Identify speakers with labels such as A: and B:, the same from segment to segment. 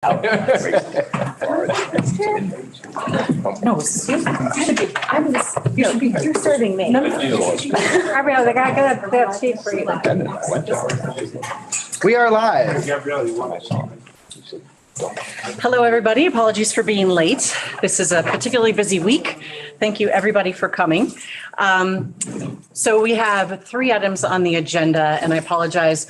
A: No, excuse me.
B: You're serving me.
A: No, no.
B: I realize I got that sheet for you.
C: We are live.
A: Hello, everybody. Apologies for being late. This is a particularly busy week. Thank you, everybody, for coming. So we have 3 items on the agenda, and I apologize.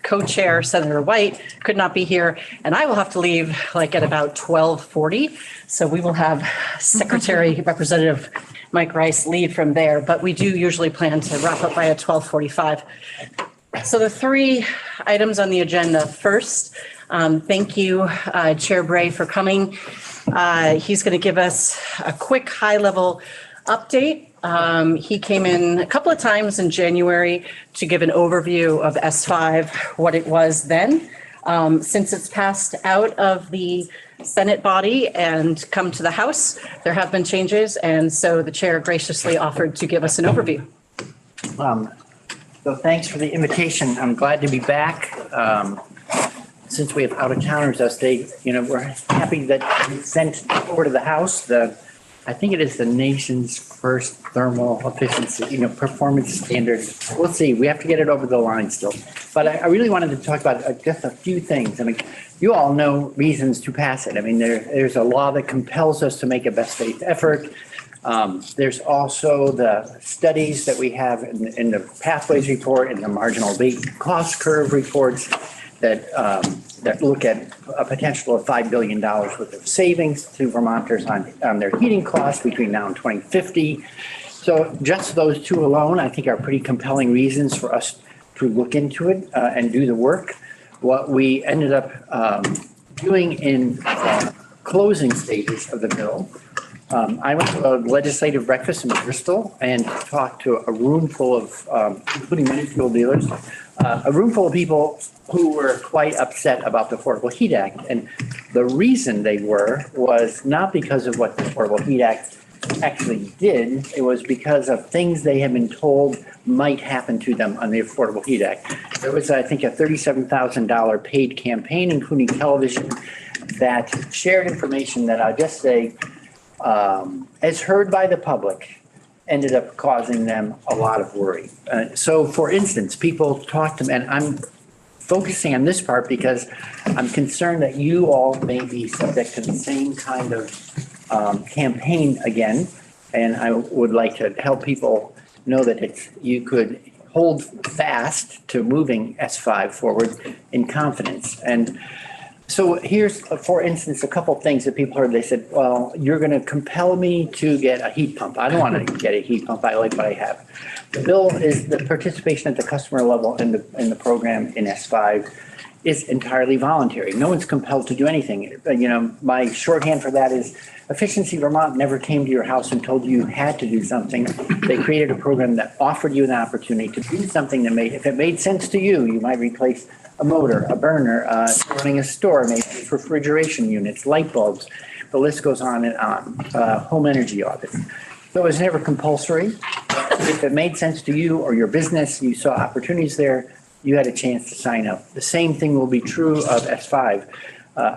A: Co-chair Senator White could not be here, and I will have to leave like at about 12:40. So we will have Secretary Representative Mike Rice lead from there, but we do usually plan to wrap up by at 12:45. So the 3 items on the agenda. First, thank you, Chair Bray, for coming. He's going to give us a quick high-level update. He came in a couple of times in January to give an overview of S5, what it was then. Since it's passed out of the Senate body and come to the House, there have been changes, and so the chair graciously offered to give us an overview.
D: So thanks for the invitation. I'm glad to be back. Since we have out-of-towners upstate, we're happy that we sent over to the House I think it is the nation's first thermal efficiency, performance standard. We'll see. We have to get it over the line still. But I really wanted to talk about just a few things. You all know reasons to pass it. There's a law that compels us to make a best faith effort. There's also the studies that we have in the pathways report and the marginal rate cost curve reports that look at a potential of $5 billion worth of savings to Vermonters on their heating costs between now and 2050. So just those 2 alone, I think, are pretty compelling reasons for us to look into it and do the work. What we ended up doing in closing stages of the bill, I went to a legislative breakfast in Bristol and talked to a room full of, including many fuel dealers, a room full of people who were quite upset about the Affordable Heat Act. And the reason they was not because of what the Affordable Heat Act actually did. It was because of things they had been told might happen to them on the Affordable Heat Act. There was, I think, a $37,000 paid campaign, including television, that shared information that I just say, as heard by the public, ended up causing them a lot of worry. So, for instance, people talk to me, and I'm focusing on this part because I'm concerned that you all may be subject to the same kind of campaign again, and I would like to help people know that you could hold fast to moving S5 forward in confidence. And so here's, for instance, a couple of things that people heard. They said, well, you're going to compel me to get a heat pump. I don't want to get a heat pump. I like what I have. The bill is the participation at the customer level in the program in S5 is entirely voluntary. No one's compelled to do anything. My shorthand for that is Efficiency Vermont never came to your house and told you had to do something. They created a program that offered you an opportunity to do something that if it made sense to you, you might replace a motor, a burner, running a store, maybe refrigeration units, light bulbs. The list goes on and on. Home energy audits. So it was never compulsory. If it made sense to you or your business, you saw opportunities there, you had a chance to sign up. The same thing will be true of S5.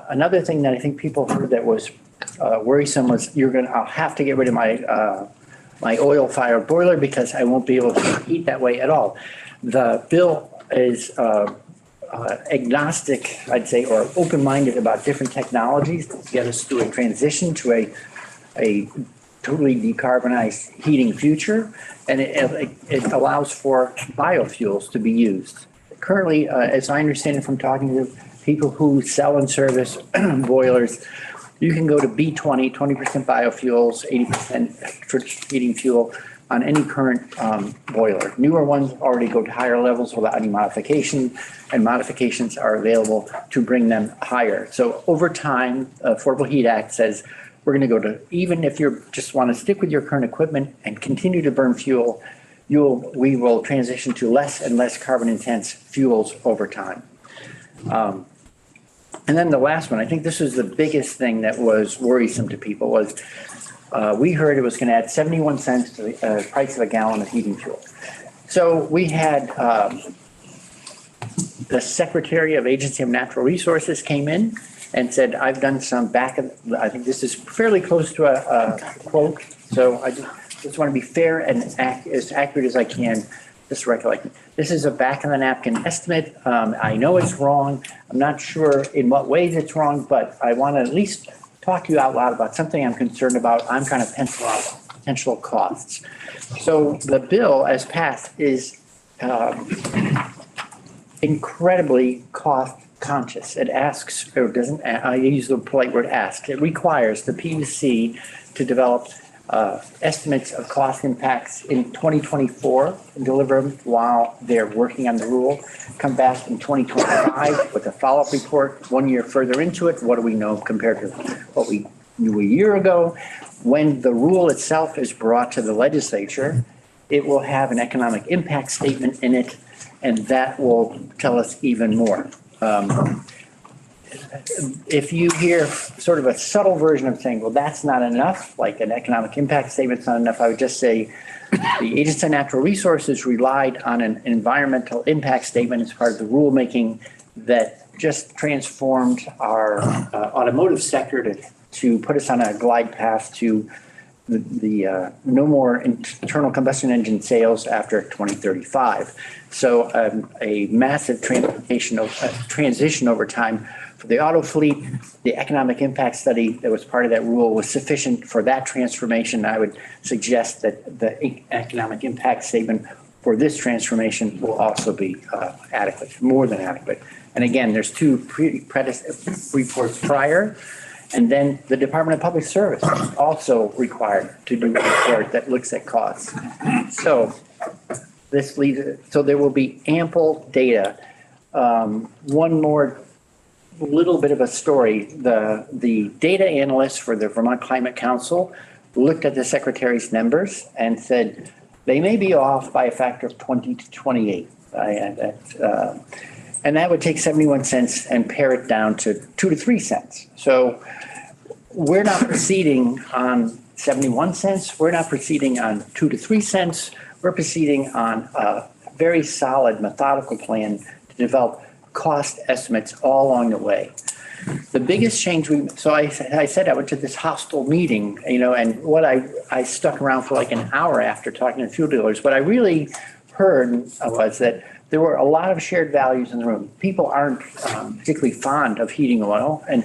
D: Another thing that I think people heard that was worrisome was I'll have to get rid of my oil-fired boiler because I won't be able to heat that way at all. The bill is agnostic, I'd say, or open-minded about different technologies to get us through a transition to a totally decarbonized heating future, and it allows for biofuels to be used. Currently, as I understand it from talking to people who sell and service boilers, you can go to B20, 20% biofuels, 80% heating fuel on any current boiler. Newer ones already go to higher levels without any modification, and modifications are available to bring them higher. So over time, Affordable Heat Act says we're going to go to, even if you just want to stick with your current equipment and continue to burn fuel, we will transition to less and less carbon intense fuels over time. And then the last one, I think this was the biggest thing that was worrisome to people, was we heard it was going to add 71 cents to the price of a gallon of heating fuel. So we had the Secretary of Agency of Natural Resources came in and said, I've done some I think this is fairly close to a quote. So I just want to be fair and as accurate as I can. Just recollect, this is a back of the napkin estimate. I know it's wrong. I'm not sure in what ways it's wrong, but I want to at least talk to you out loud about something I'm concerned about. I'm trying to pencil out potential costs. So the bill as passed is incredibly cost conscious. It asks, or doesn't, I use the polite word ask, it requires the PUC to develop estimates of cost impacts in 2024 and deliver them while they're working on the rule. Come back in 2025 with a follow-up report 1 year further into it. What do we know compared to what we knew a year ago? When the rule itself is brought to the legislature, it will have an economic impact statement in it, and that will tell us even more. If you hear sort of a subtle version of saying, well, that's not enough, like an economic impact statement's not enough, I would just say the Agency of Natural Resources relied on an environmental impact statement as part of the rulemaking that just transformed our automotive sector to put us on a glide path to the no more internal combustion engine sales after 2035. So a massive transition over time for the auto fleet. The economic impact study that was part of that rule was sufficient for that transformation. I would suggest that the economic impact statement for this transformation will also be adequate, more than adequate. And again, there's two reports prior. And then the Department of Public Service is also required to do a report that looks at costs. So this leads, so there will be ample data. One more little bit of a story. The data analysts for the Vermont Climate Council looked at the Secretary's numbers and said they may be off by a factor of 20 to 28. And that would take 71 cents and pare it down to 2 to 3 cents. So we're not proceeding on 71 cents. We're not proceeding on 2 to 3 cents. We're proceeding on a very solid methodical plan to develop cost estimates all along the way. The biggest change I said I went to this hostile meeting, and what I stuck around for like an hour after talking to fuel dealers. What I really heard was that there were a lot of shared values in the room. People aren't particularly fond of heating oil. And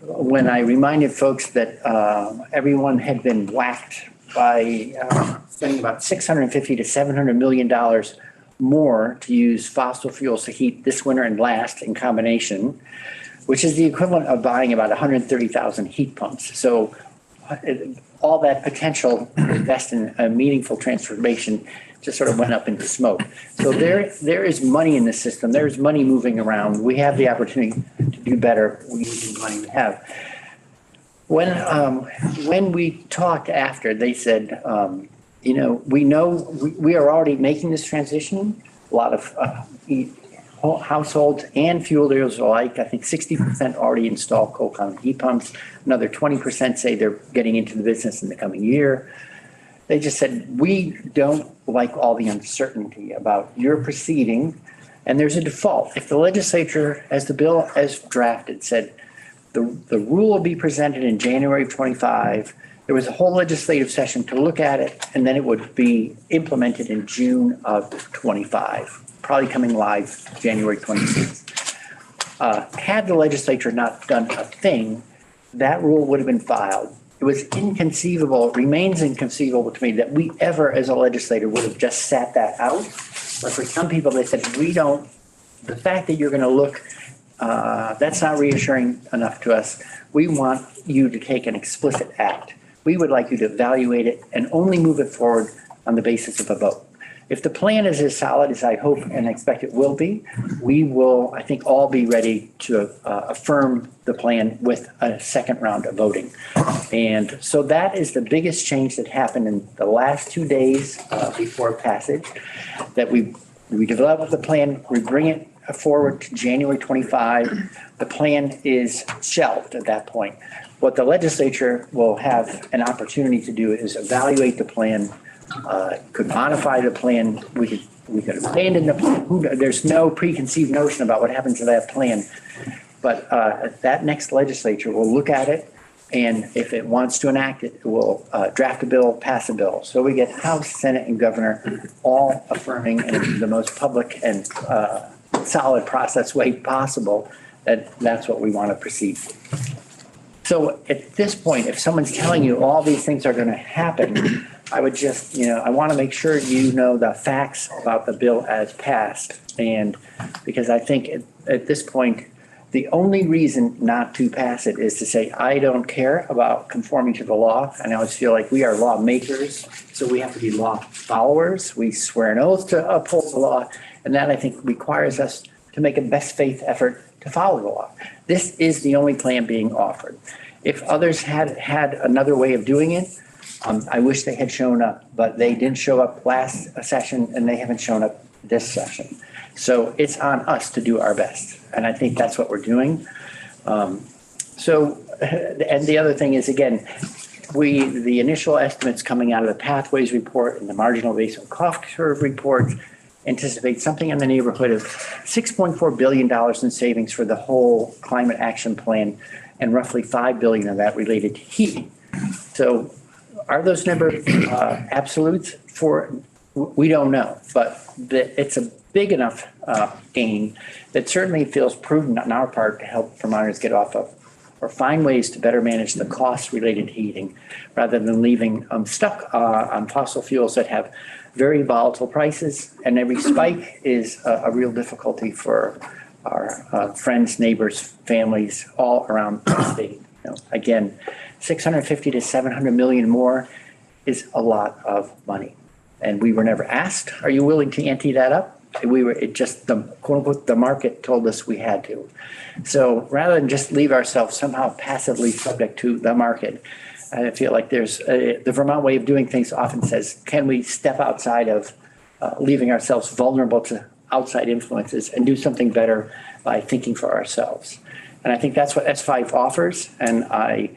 D: when I reminded folks that everyone had been whacked by spending about $650 to $700 million more to use fossil fuels to heat this winter and last in combination, which is the equivalent of buying about 130,000 heat pumps. So all that potential to invest in a meaningful transformation just sort of went up into smoke. So there is money in the system. There's money moving around. We have the opportunity to do better using the money we have. When we talked after, they said, we know we are already making this transition. A lot of households and fuel dealers alike, I think 60% already install coal-counted heat pumps. Another 20% say they're getting into the business in the coming year. They just said, we don't like all the uncertainty about your proceeding, and there's a default. If the legislature, as the bill as drafted, said the rule will be presented in January of 25, there was a whole legislative session to look at it, and then it would be implemented in June of 25, probably coming live January 26th. Had the legislature not done a thing, that rule would have been filed. It was inconceivable, it remains inconceivable to me that we ever as a legislator would have just sat that out. But for some people, they said, the fact that you're going to look, that's not reassuring enough to us. We want you to take an explicit act. We would like you to evaluate it and only move it forward on the basis of a vote. If the plan is as solid as I hope and expect it will be, we will, I think, all be ready to affirm the plan with a second round of voting. And so that is the biggest change that happened in the last 2 days before passage, that we develop the plan, we bring it forward to January 25. The plan is shelved at that point. What the legislature will have an opportunity to do is evaluate the plan, could modify the plan. We could we could abandon the plan. There's no preconceived notion about what happens to that plan. But that next legislature will look at it, and if it wants to enact it, it will draft a bill, pass a bill. So we get House, Senate, and Governor all affirming in the most public and solid process way possible that that's what we want to proceed. So at this point, if someone's telling you all these things are going to happen, I would just, I want to make sure you know the facts about the bill as passed. And because I think at this point, the only reason not to pass it is to say, I don't care about conforming to the law. And I always feel like we are lawmakers, so we have to be law followers. We swear an oath to uphold the law. And that, I think, requires us to make a best faith effort to follow the law. This is the only plan being offered. If others had another way of doing it, I wish they had shown up, but they didn't show up last session and they haven't shown up this session. So it's on us to do our best. And I think that's what we're doing. And the other thing is, again, the initial estimates coming out of the pathways report and the marginal basement cost curve report anticipate something in the neighborhood of $6.4 billion in savings for the whole climate action plan, and roughly $5 billion of that related to heating. So are those numbers absolutes? We don't know, but it's a big enough gain that certainly feels prudent on our part to help Vermonters get off of or find ways to better manage the costs related to heating rather than leaving stuck on fossil fuels that have very volatile prices, and every spike is a real difficulty for our friends, neighbors, families all around the state. Again, 650 to 700 million more is a lot of money. And we were never asked, are you willing to ante that up? The quote unquote, the market told us we had to. So rather than just leave ourselves somehow passively subject to the market, I feel like there's the Vermont way of doing things often says, can we step outside of leaving ourselves vulnerable to outside influences and do something better by thinking for ourselves? And I think that's what S5 offers. And I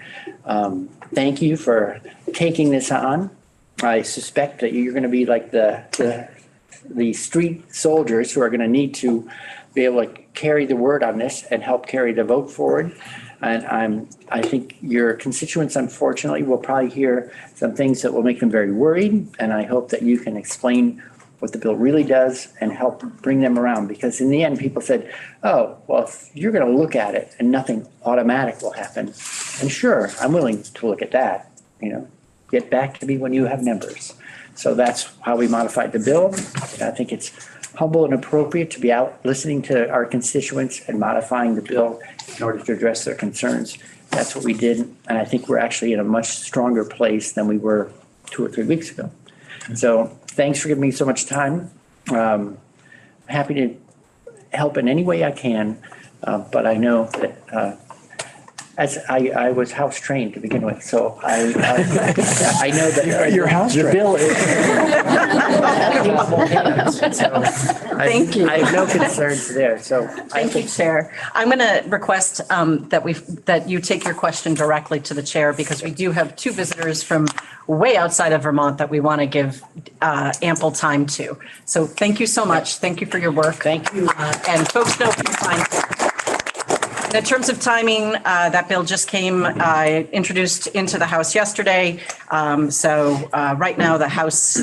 D: thank you for taking this on. I suspect that you're going to be like the street soldiers who are going to need to be able to carry the word on this and help carry the vote forward. And I think your constituents, unfortunately, will probably hear some things that will make them very worried. And I hope that you can explain what the bill really does and help bring them around. Because in the end, people said, oh, well, if you're going to look at it and nothing automatic will happen, and sure, I'm willing to look at that, get back to me when you have numbers. So that's how we modified the bill. I think it's humble and appropriate to be out listening to our constituents and modifying the bill in order to address their concerns. That's what we did. And I think we're actually in a much stronger place than we were 2 or 3 weeks ago. So thanks for giving me so much time. I'm happy to help in any way I can, but I know that as I was house trained to begin with, so I know that
C: You're house
D: the
C: trained.
D: bill is.
A: Thank you.
D: I have no concerns there. So
A: Thank you, Chair. I'm going to request that you take your question directly to the chair, because we do have 2 visitors from way outside of Vermont that we want to give ample time to. So thank you so much. Thank you for your work.
D: Thank you.
A: And folks know your time. In terms of timing, that bill just came introduced into the House yesterday. So right now, the House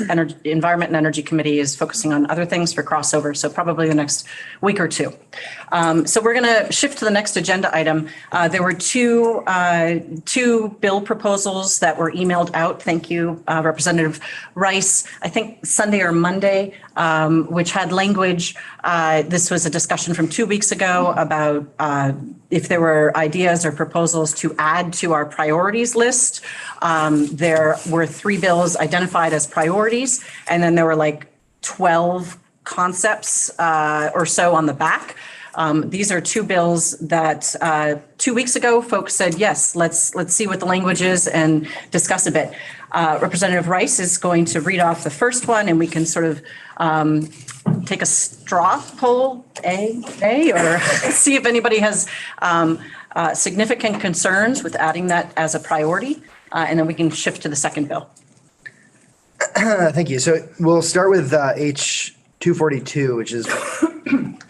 A: Environment and Energy Committee is focusing on other things for crossover, so probably the next week or 2. So we're going to shift to the next agenda item. There were two bill proposals that were emailed out. Thank you, Representative Rice, I think Sunday or Monday, which had language. This was a discussion from 2 weeks ago about if there were ideas or proposals to add to our priorities list. There were 3 bills identified as priorities, and then there were like 12 concepts or so on the back. These are 2 bills that 2 weeks ago, folks said, yes, let's see what the language is and discuss a bit. Representative Rice is going to read off the first one, and we can sort of take a straw poll, or see if anybody has significant concerns with adding that as a priority, and then we can shift to the second bill.
C: Thank you. So we'll start with 242, which is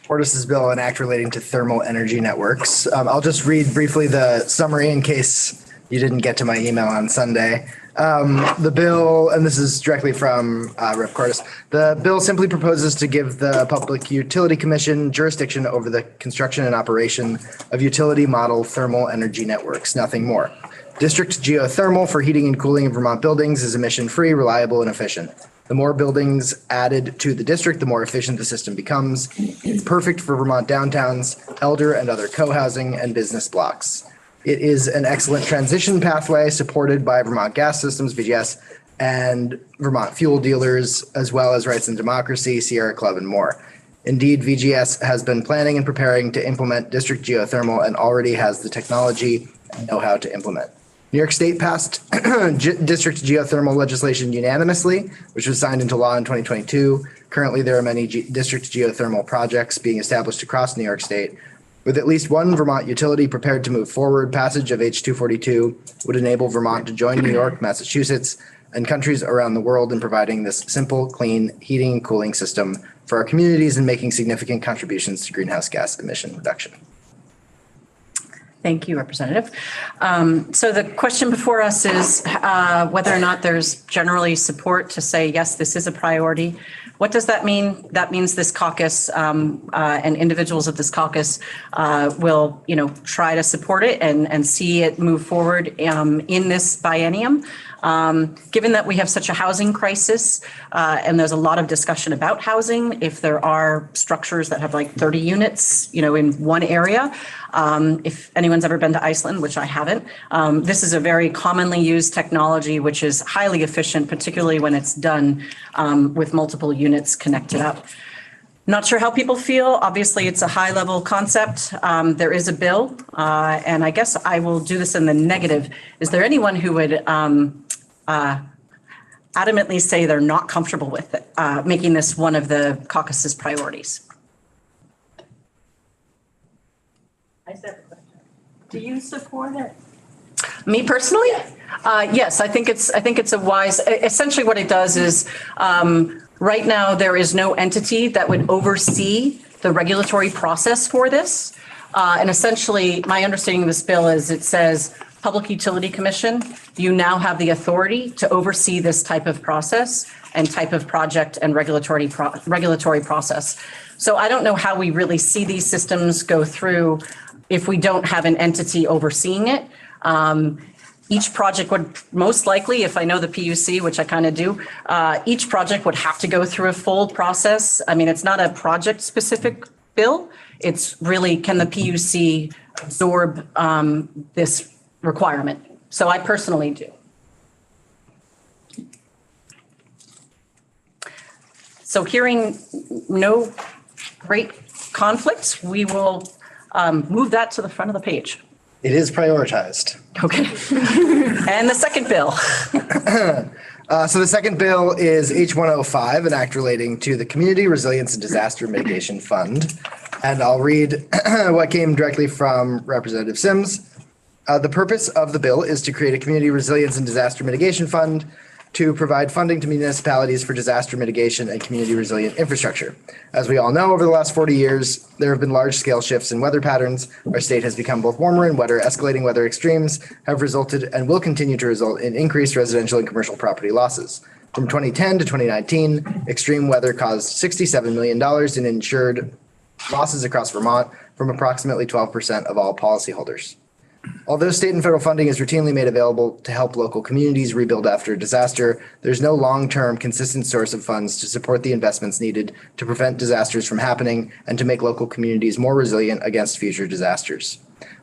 C: Caucus's bill, an act relating to thermal energy networks. I'll just read briefly the summary in case you didn't get to my email on Sunday. The bill, and this is directly from Rep. Caucus, the bill simply proposes to give the Public Utility Commission jurisdiction over the construction and operation of utility model thermal energy networks, nothing more. District geothermal for heating and cooling of Vermont buildings is emission-free, reliable, and efficient. The more buildings added to the district, the more efficient the system becomes. It's perfect for Vermont downtowns, elder and other co-housing, and business blocks. It is an excellent transition pathway supported by Vermont Gas Systems, VGS, and Vermont fuel dealers, as well as Rights and Democracy, Sierra Club, and more. Indeed, VGS has been planning and preparing to implement district geothermal and already has the technology and know-how to implement. New York State passed district geothermal legislation unanimously, which was signed into law in 2022. Currently, there are many district geothermal projects being established across New York State. With at least one Vermont utility prepared to move forward, passage of H242 would enable Vermont to join New York, Massachusetts, and countries around the world in providing this simple, clean heating and cooling system for our communities and making significant contributions to greenhouse gas emission reduction.
A: Thank you, Representative. So the question before us is whether or not there's generally support to say, yes, this is a priority. What does that mean? That means this caucus and individuals of this caucus will, try to support it and see it move forward in this biennium. Given that we have such a housing crisis and there's a lot of discussion about housing, if there are structures that have like 30 units, in one area, if anyone's ever been to Iceland, which I haven't, this is a very commonly used technology, which is highly efficient, particularly when it's done with multiple units connected up. Not sure how people feel. Obviously, it's a high-level concept. There is a bill, and I guess I will do this in the negative. Is there anyone who would adamantly say they're not comfortable with it, making this one of the caucus's priorities?
B: I said the question. Do you support it?
A: Me personally? Yes, I think it's a wise, essentially what it does is, right now, there is no entity that would oversee the regulatory process for this. And essentially, my understanding of this bill is it says, Public Utility Commission, you now have the authority to oversee this type of process and type of project and regulatory process. So I don't know how we really see these systems go through if we don't have an entity overseeing it. Each project would most likely, if I know the PUC, which I kind of do, each project would have to go through a full process. I mean, it's not a project specific bill. It's really, can the PUC absorb this requirement? So I personally do. So hearing no great conflicts, we will move that to the front of the page.
C: It is prioritized.
A: Okay. And the second bill.
C: So the second bill is H105, an act relating to the Community Resilience and Disaster Mitigation Fund. And I'll read what came directly from Representative Sims. The purpose of the bill is to create a Community Resilience and Disaster Mitigation Fund to provide funding to municipalities for disaster mitigation and community resilient infrastructure. As we all know, over the last 40 years, there have been large-scale shifts in weather patterns. Our state has become both warmer and wetter. Escalating weather extremes have resulted and will continue to result in increased residential and commercial property losses. From 2010 to 2019, extreme weather caused $67 million in insured losses across Vermont from approximately 12% of all policyholders. Although state and federal funding is routinely made available to help local communities rebuild after a disaster, there's no long-term consistent source of funds to support the investments needed to prevent disasters from happening and to make local communities more resilient against future disasters.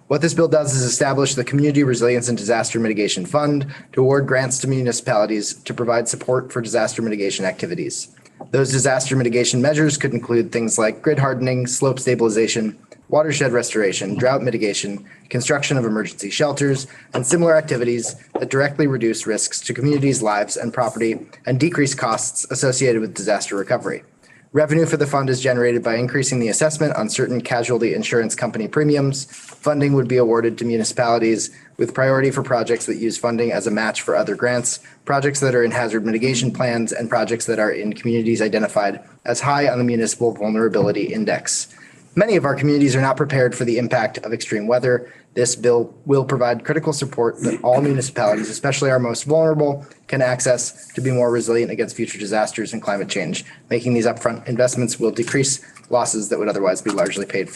C: What this bill does is establish the Community Resilience and Disaster Mitigation Fund to award grants to municipalities to provide support for disaster mitigation activities. Those disaster mitigation measures could include things like grid hardening, slope stabilization, watershed restoration, drought mitigation, construction of emergency shelters, and similar activities that directly reduce risks to communities' lives and property and decrease costs associated with disaster recovery. Revenue for the fund is generated by increasing the assessment on certain casualty insurance company premiums. Funding would be awarded to municipalities with priority for projects that use funding as a match for other grants, projects that are in hazard mitigation plans, and projects that are in communities identified as high on the Municipal Vulnerability Index. Many of our communities are not prepared for the impact of extreme weather. This bill will provide critical support that all municipalities, especially our most vulnerable, can access to be more resilient against future disasters and climate change. Making these upfront investments will decrease losses that would otherwise be largely paid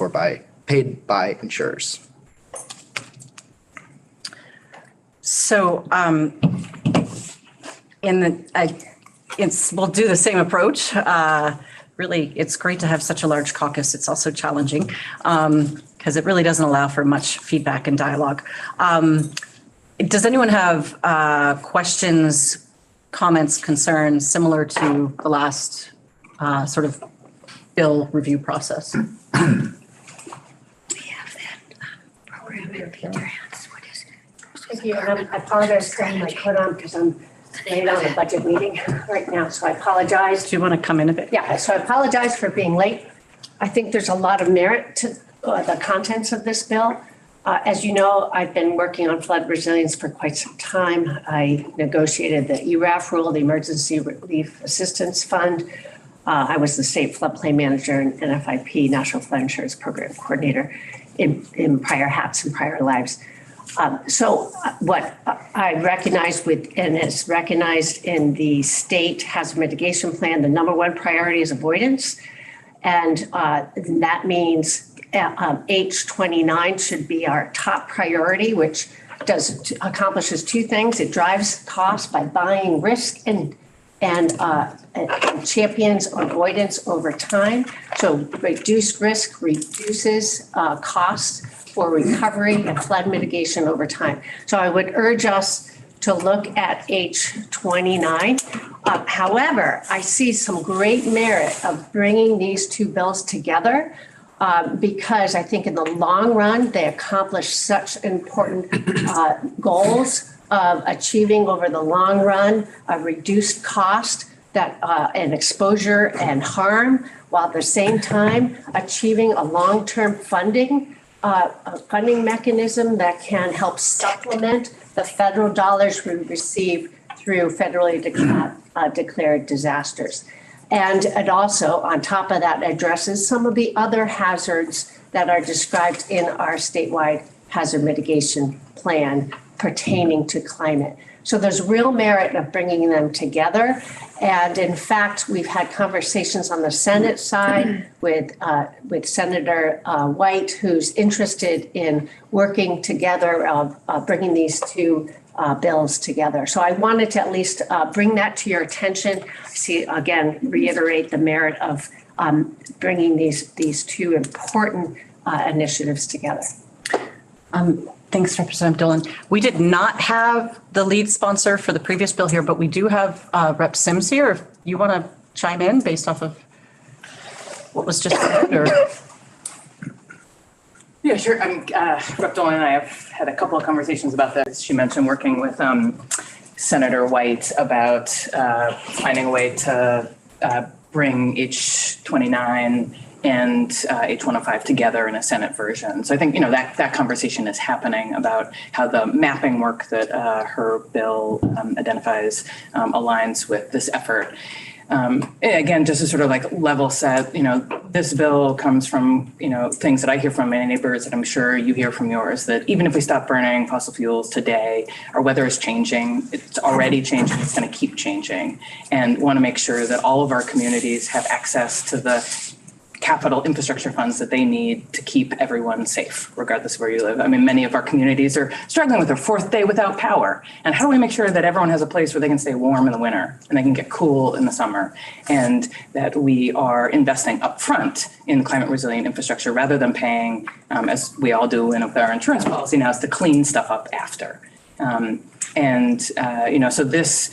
C: by insurers.
A: So we'll do the same approach. Really, it's great to have such a large caucus. It's also challenging because it really doesn't allow for much feedback and dialogue. Does anyone have questions, comments, concerns similar to the last sort of bill review process?
B: We have that program in Peter Hans. What is it? Thank you. And I apologize for my coat on because I'm late on a budget meeting right now, so I apologize.
A: Do you want to come in a bit?
B: Yeah, so I apologize for being late. I think there's a lot of merit to the contents of this bill. As you know, I've been working on flood resilience for quite some time. I negotiated the ERAF rule, the Emergency Relief Assistance Fund. I was the state floodplain manager and NFIP, National Flood Insurance Program Coordinator in prior hats and prior lives. So what I recognize and it's recognized in the state hazard mitigation plan, the number one priority is avoidance. And that means H29 should be our top priority, which accomplishes two things. It drives costs by buying risk and champions avoidance over time. So reduced risk reduces costs for recovery and flood mitigation over time. So I would urge us to look at H29. However, I see some great merit of bringing these two bills together because I think in the long run, they accomplish such important goals of achieving over the long run a reduced cost and exposure and harm, while at the same time achieving a long-term funding mechanism that can help supplement the federal dollars we receive through federally declared disasters. And it also, on top of that, addresses some of the other hazards that are described in our statewide hazard mitigation plan pertaining to climate. So there's real merit of bringing them together. And in fact, we've had conversations on the Senate side with Senator White, who's interested in working together, bringing these two bills together. So I wanted to at least bring that to your attention. Reiterate the merit of bringing these two important initiatives together.
A: Thanks, Representative Dillon. We did not have the lead sponsor for the previous bill here, but we do have Rep. Sims here. If you want to chime in based off of what was just said, or.
E: Yeah, sure. Rep. Dolan and I have had a couple of conversations about this. She mentioned working with Senator White about finding a way to bring H29 and H105 together in a Senate version. So I think, that conversation is happening about how the mapping work that her bill identifies aligns with this effort. Again, just to sort of like level set, this bill comes from, things that I hear from my neighbors that I'm sure you hear from yours, that even if we stop burning fossil fuels today, our weather is changing. It's already changing. It's going to keep changing, and want to make sure that all of our communities have access to the capital infrastructure funds that they need to keep everyone safe, regardless of where you live. I mean, many of our communities are struggling with their fourth day without power. And how do we make sure that everyone has a place where they can stay warm in the winter and they can get cool in the summer, and that we are investing upfront in climate resilient infrastructure rather than paying, as we all do with our insurance policy now, is to clean stuff up after. So this,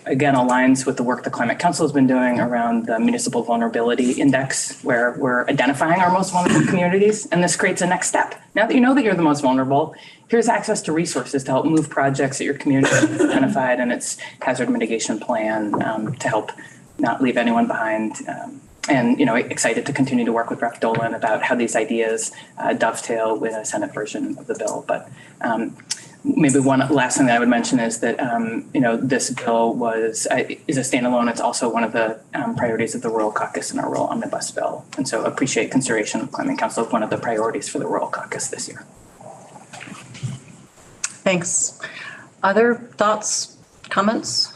E: again, aligns with the work the Climate Council has been doing around the Municipal Vulnerability Index, where we're identifying our most vulnerable communities. And this creates a next step. Now that you know that you're the most vulnerable, here's access to resources to help move projects that your community has identified in its hazard mitigation plan to help not leave anyone behind. And, excited to continue to work with Rep. Dolan about how these ideas dovetail with a Senate version of the bill. But maybe one last thing that I would mention is that, this bill is a standalone. It's also one of the priorities of the Rural Caucus in our Rural Omnibus bill. And so appreciate consideration of Climate Council as one of the priorities for the Rural Caucus this year.
A: Thanks. Other thoughts, comments?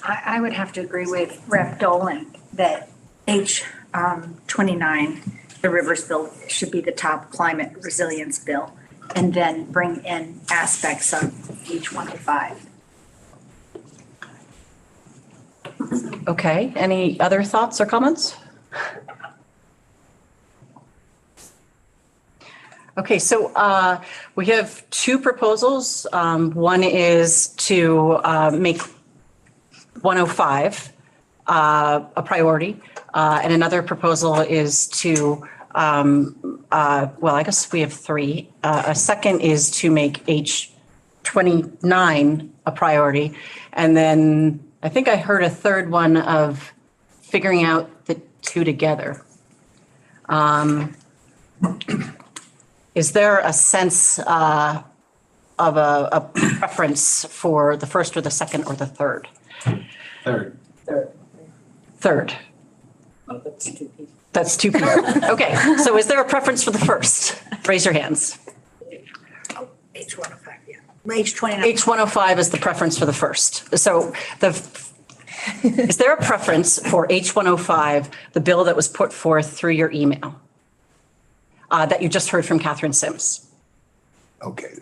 F: I would have to agree with Rep. Dolan that H29, the Rivers Bill, should be the top climate resilience bill, and then bring in aspects of H105.
A: Okay, any other thoughts or comments? Okay, so we have two proposals. One is to make 105 a priority, and another proposal is to, I guess we have three. A second is to make H29 a priority, and then I think I heard a third one of figuring out the two together. Is there a sense of a preference for the first or the second or the third? Third.
E: Oh, that's two people.
A: That's two people. Okay, so is there a preference for the first? Raise your hands.
F: H105, yeah. H29.
A: H105 is the preference for the first. So is there a preference for H105, the bill that was put forth through your email that you just heard from Catherine Sims?
G: Okay,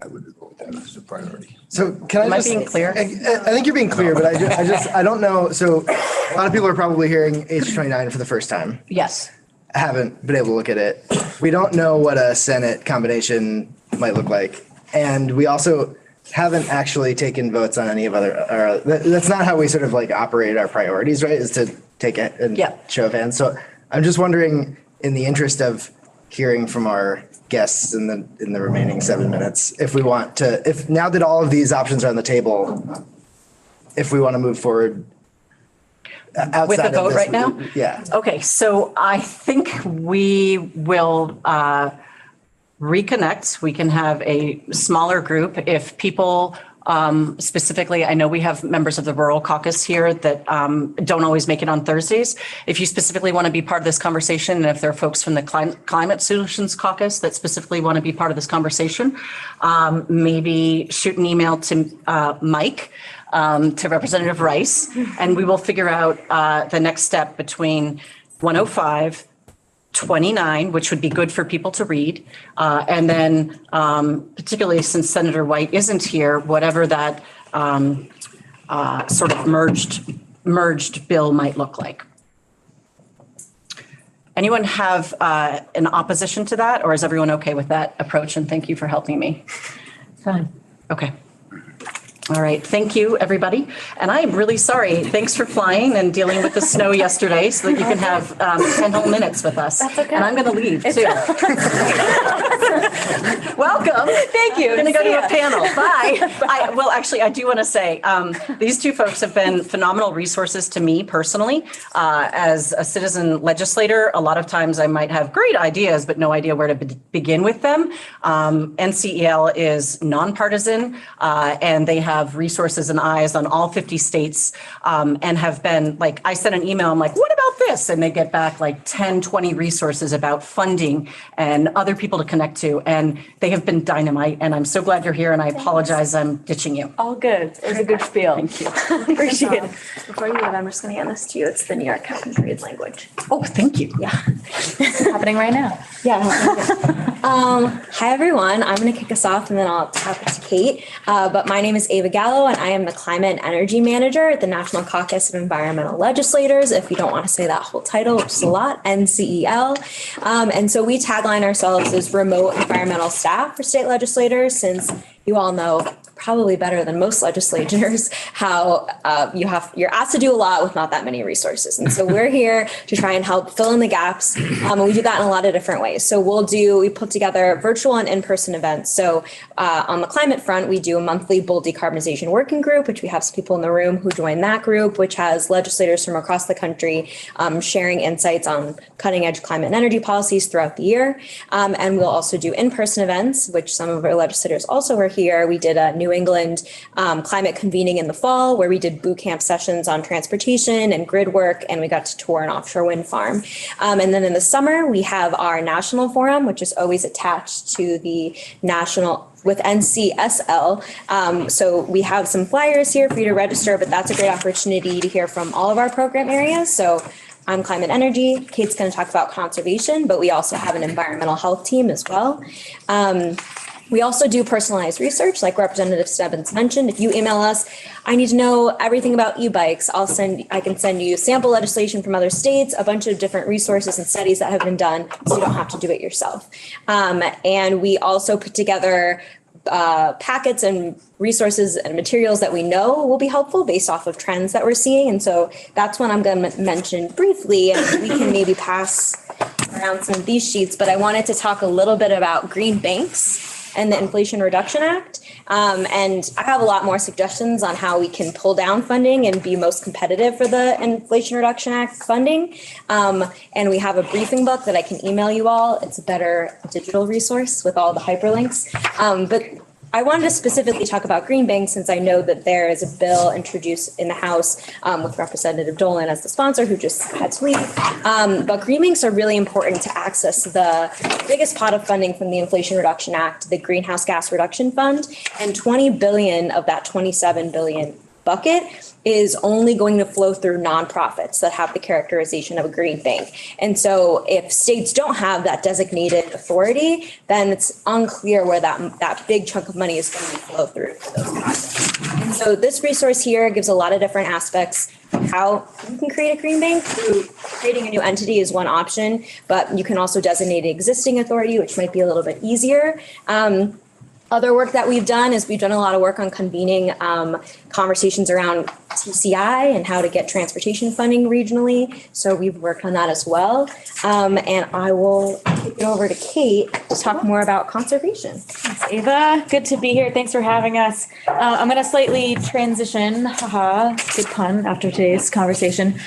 G: I would go with that as a priority.
C: So can I
A: Am I
C: just,
A: being clear?
C: I think you're being clear, but I don't know. So a lot of people are probably hearing H29 for the first time.
A: Yes.
C: Haven't been able to look at it. We don't know what a Senate combination might look like. And we also haven't actually taken votes on any of that's not how we sort of like operate our priorities, right? Is to take it and show of hands. So I'm just wondering, in the interest of hearing from our guests in the remaining 7 minutes, if now that all of these options are on the table, if we want to move forward outside
A: With the
C: of
A: vote
C: this,
A: right now?
C: Yeah.
A: Okay, so I think we will reconnect. We can have a smaller group if people specifically, I know we have members of the Rural Caucus here that don't always make it on Thursdays. If you specifically want to be part of this conversation, and if there are folks from the Climate Solutions Caucus that specifically want to be part of this conversation, maybe shoot an email to Mike, to Representative Rice, and we will figure out the next step between 105, 29, which would be good for people to read. And then particularly since Senator White isn't here, whatever that sort of merged bill might look like. Anyone have an opposition to that, or is everyone okay with that approach? And thank you for helping me.
H: Fine.
A: Okay. All right. Thank you, everybody. And I'm really sorry. Thanks for flying and dealing with the snow yesterday so that you can have 10 whole minutes with us.
H: That's okay.
A: And I'm going to leave too. Welcome.
H: Thank you.
A: I'm going to go to a panel. Bye. I do want to say these two folks have been phenomenal resources to me personally. As a citizen legislator, a lot of times I might have great ideas, but no idea where to begin with them. NCEL is nonpartisan, and they have resources and eyes on all 50 states, and have been like, I sent an email, I'm like, what about this? And they get back like 10, 20 resources about funding and other people to connect to. And they have been dynamite. And I'm so glad you're here. And I apologize, I'm ditching you.
H: All good. It was a good spiel.
A: Thank you.
H: Appreciate it.
I: Before you leave, I'm just going to hand this to you. It's the New York Cap and Trade language.
A: Oh, thank you.
I: Yeah.
H: Happening right now.
I: Yeah. Hi, everyone. I'm going to kick us off and then I'll talk to Kate. But my name is Ava Gallo and I am the Climate and Energy Manager at the National Caucus of Environmental Legislators. If you don't want to say that whole title, which is a lot, NCEL. And so we tagline ourselves as remote environmental staff for state legislators, since you all know probably better than most legislators, how you're asked to do a lot with not that many resources. And so we're here to try and help fill in the gaps. And we do that in a lot of different ways. So we put together virtual and in-person events. So on the climate front, we do a monthly bull decarbonization working group, which we have some people in the room who join that group, which has legislators from across the country sharing insights on cutting edge climate and energy policies throughout the year. And we'll also do in-person events, which some of our legislators also were here. We did a New England climate convening in the fall, where we did boot camp sessions on transportation and grid work, and we got to tour an offshore wind farm. And then in the summer, we have our national forum, which is always attached to the national with NCSL. So we have some flyers here for you to register, but that's a great opportunity to hear from all of our program areas. So I'm climate energy. Kate's going to talk about conservation, but we also have an environmental health team as well. We also do personalized research, like Representative Stebbins mentioned. If you email us, I need to know everything about e-bikes. I can send you sample legislation from other states, a bunch of different resources and studies that have been done, so you don't have to do it yourself. And we also put together packets and resources and materials that we know will be helpful based off of trends that we're seeing. And so that's one I'm going to mention briefly, and we can maybe pass around some of these sheets, but I wanted to talk a little bit about green banks and the Inflation Reduction Act. And I have a lot more suggestions on how we can pull down funding and be most competitive for the Inflation Reduction Act funding. And we have a briefing book that I can email you all. It's a better digital resource with all the hyperlinks. But I wanted to specifically talk about green banks, since I know that there is a bill introduced in the House with Representative Dolan as the sponsor, who just had to leave. But green banks are really important to access the biggest pot of funding from the Inflation Reduction Act, the Greenhouse Gas Reduction Fund, and 20 billion of that 27 billion bucket is only going to flow through nonprofits that have the characterization of a green bank. And so if states don't have that designated authority, then it's unclear where that big chunk of money is going to flow through for those projects. And so this resource here gives a lot of different aspects of how you can create a green bank. Through creating a new entity is one option, but you can also designate an existing authority, which might be a little bit easier. Other work that we've done is we've done a lot of work on convening conversations around TCI and how to get transportation funding regionally. So we've worked on that as well. And I will kick it over to Kate to talk more about conservation.
H: Thanks, Ava. Good to be here. Thanks for having us. I'm going to slightly transition, good pun after today's conversation,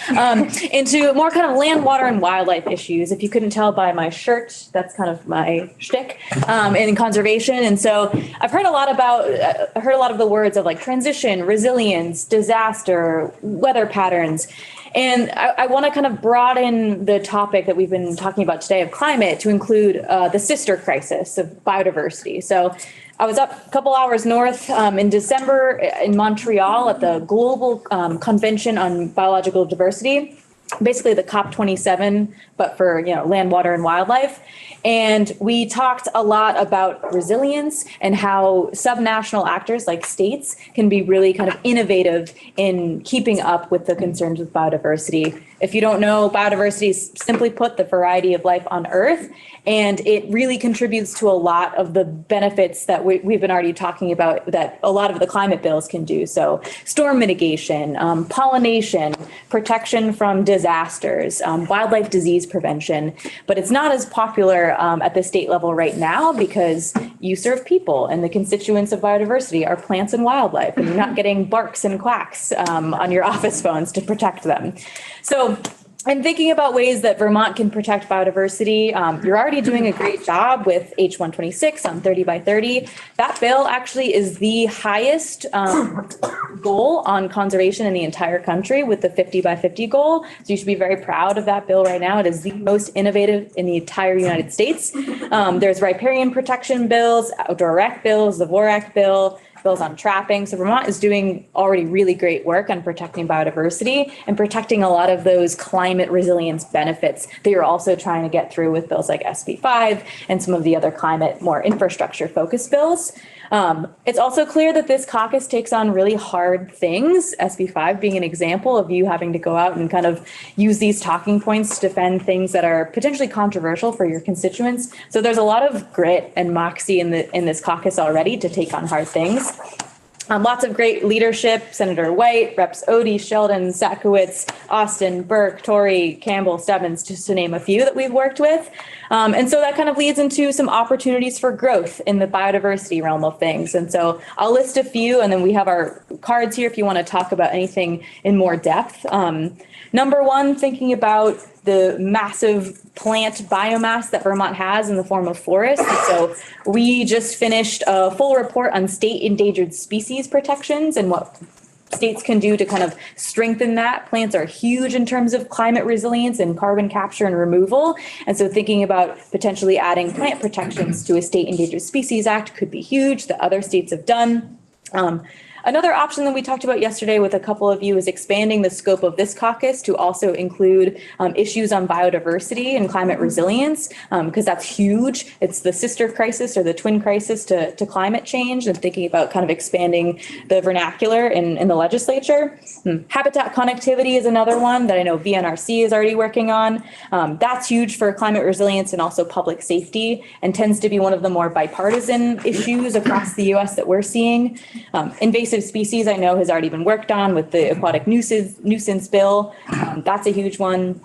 H: into more kind of land, water, and wildlife issues. If you couldn't tell by my shirt, that's kind of my shtick in conservation. And so I've heard a lot of the words of like transition, resilience, disaster, weather patterns. And I want to kind of broaden the topic that we've been talking about today of climate to include the sister crisis of biodiversity. So I was up a couple hours north in December in Montreal at the Global Convention on Biological Diversity, basically the COP27, but for land, water, and wildlife. And we talked a lot about resilience and how subnational actors like states can be really kind of innovative in keeping up with the concerns with biodiversity. If you don't know, biodiversity is simply put the variety of life on Earth, and it really contributes to a lot of the benefits that we've been already talking about that a lot of the climate bills can do. So storm mitigation, pollination, protection from disasters, wildlife disease prevention. But it's not as popular at the state level right now because you serve people, and the constituents of biodiversity are plants and wildlife, and you're not getting barks and quacks on your office phones to protect them. So I'm thinking about ways that Vermont can protect biodiversity. You're already doing a great job with H126 on 30 by 30. That bill actually is the highest goal on conservation in the entire country, with the 50 by 50 goal. So you should be very proud of that bill right now. It is the most innovative in the entire United States. There's riparian protection bills, outdoor rec bills, the VORAC bill, bills on trapping. So Vermont is doing already really great work on protecting biodiversity and protecting a lot of those climate resilience benefits that you're also trying to get through with bills like SB5 and some of the other climate, more infrastructure focused bills. It's also clear that this caucus takes on really hard things, SB5 being an example of you having to go out and kind of use these talking points to defend things that are potentially controversial for your constituents. So there's a lot of grit and moxie in this caucus already to take on hard things. Lots of great leadership, Senator White, Reps. Odie, Sheldon, Sakowitz, Austin, Burke, Torrey, Campbell, Stebbins, just to name a few that we've worked with. And so that kind of leads into some opportunities for growth in the biodiversity realm of things. And so I'll list a few, and then we have our cards here if you want to talk about anything in more depth. Number one, thinking about the massive plant biomass that Vermont has in the form of forests. So we just finished a full report on state endangered species protections and what states can do to kind of strengthen that. Plants are huge in terms of climate resilience and carbon capture and removal. And so thinking about potentially adding plant protections to a state endangered species act could be huge that other states have done. Another option that we talked about yesterday with a couple of you is expanding the scope of this caucus to also include issues on biodiversity and climate resilience, because that's huge. It's the sister crisis or the twin crisis to climate change, and thinking about kind of expanding the vernacular in the legislature. Habitat connectivity is another one that I know VNRC is already working on. That's huge for climate resilience and also public safety, and tends to be one of the more bipartisan issues across the US that we're seeing. Invasive species, I know, has already been worked on with the aquatic nuisance bill. That's a huge one.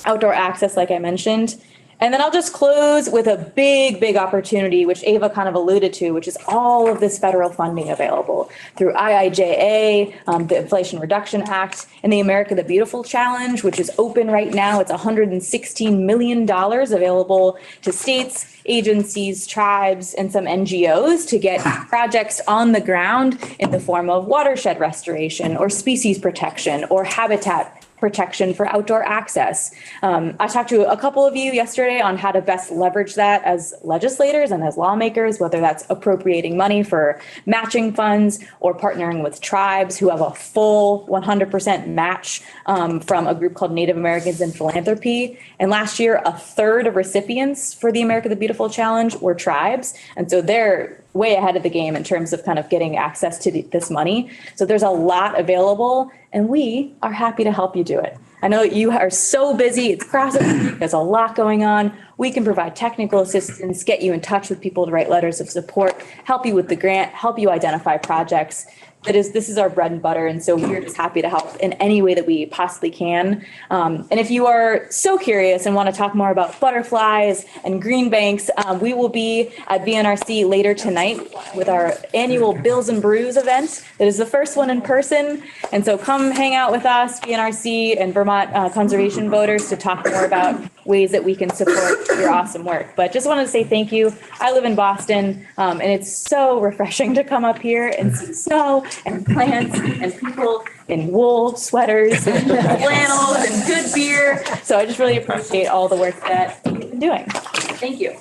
H: Outdoor access, like I mentioned. And then I'll just close with a big opportunity, which Ava kind of alluded to, which is all of this federal funding available through IIJA, the Inflation Reduction Act, and the America the Beautiful Challenge, which is open right now. It's $116 million available to states, agencies, tribes, and some NGOs to get projects on the ground in the form of watershed restoration or species protection or habitat protection for outdoor access. I talked to a couple of you yesterday on how to best leverage that as legislators and as lawmakers, whether that's appropriating money for matching funds or partnering with tribes who have a full 100% match from a group called Native Americans in Philanthropy. And last year, a third of recipients for the America the Beautiful Challenge were tribes. And so they're way ahead of the game in terms of kind of getting access to this money. So there's a lot available, and we are happy to help you do it. I know you are so busy, it's crossover, there's a lot going on. We can provide technical assistance, get you in touch with people to write letters of support, help you with the grant, help you identify projects. This is our bread and butter, and so we're just happy to help in any way that we possibly can. And if you are so curious and want to talk more about butterflies and green banks, we will be at VNRC later tonight with our annual Bills and Brews event. That is the first one in person, and so come hang out with us, VNRC and Vermont conservation voters, to talk more about ways that we can support your awesome work. But just wanted to say thank you. I live in Boston, and it's so refreshing to come up here and see snow and plants and people in wool sweaters and flannels and good beer. So I just really appreciate all the work that you've been doing. Thank you.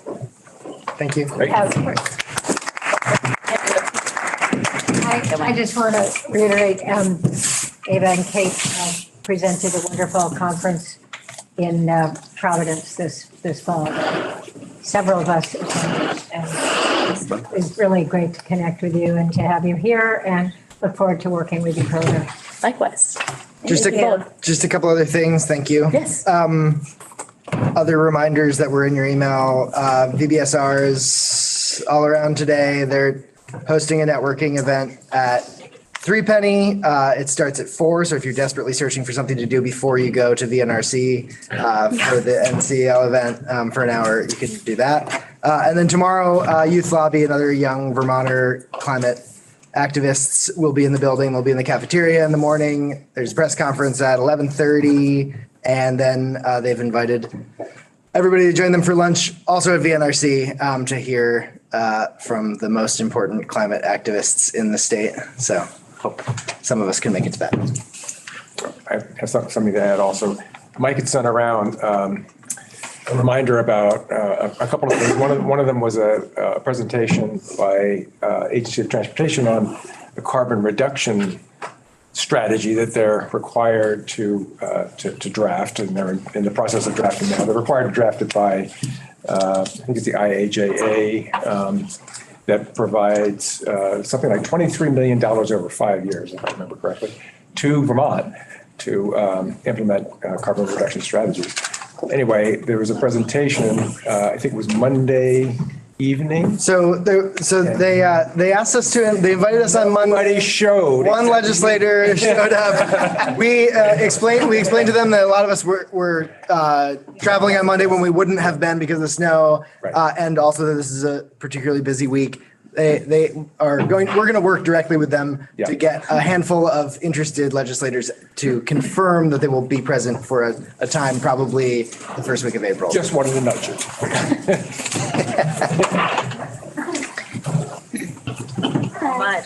C: Thank you.
J: I just want to reiterate, Ava and Kate presented a wonderful conference in Providence this fall. Several of us attended, and it's really great to connect with you and to have you here, and look forward to working with you further.
H: Likewise.
C: Just a couple other things. Thank you.
H: Yes.
C: Other reminders that were in your email. VBSR is all around today. They're hosting a networking event at 3 Penny. It starts at 4. So if you're desperately searching for something to do before you go to VNRC for the NCL event for an hour, you can do that. And then tomorrow, Youth Lobby and other young Vermonter climate activists will be in the building. They'll be in the cafeteria in the morning. There's a press conference at 11:30. And then they've invited everybody to join them for lunch, also at VNRC, to hear from the most important climate activists in the state. So hope some of us can make it to that.
K: I have something to add also. Mike had sent around a reminder about a couple of things. One of them was a presentation by Agency of Transportation on the carbon reduction strategy that they're required to draft, and they're in the process of drafting now. They're required to draft it by, I think it's the IIJA, that provides something like $23 million over 5 years, if I remember correctly, to Vermont to implement carbon reduction strategies. Anyway, there was a presentation, I think it was Monday evening.
C: So they asked us to, they invited us on Monday.
K: Nobody showed.
C: One legislator showed up. We explained to them that a lot of us were traveling on Monday when we wouldn't have been because of the snow.
K: Right.
C: And also that this is a particularly busy week. We're going to work directly with them
K: Yeah.
C: to get a handful of interested legislators to confirm that they will be present for a time, probably the first week of April.
K: Just wanted to nudge you.
F: Much.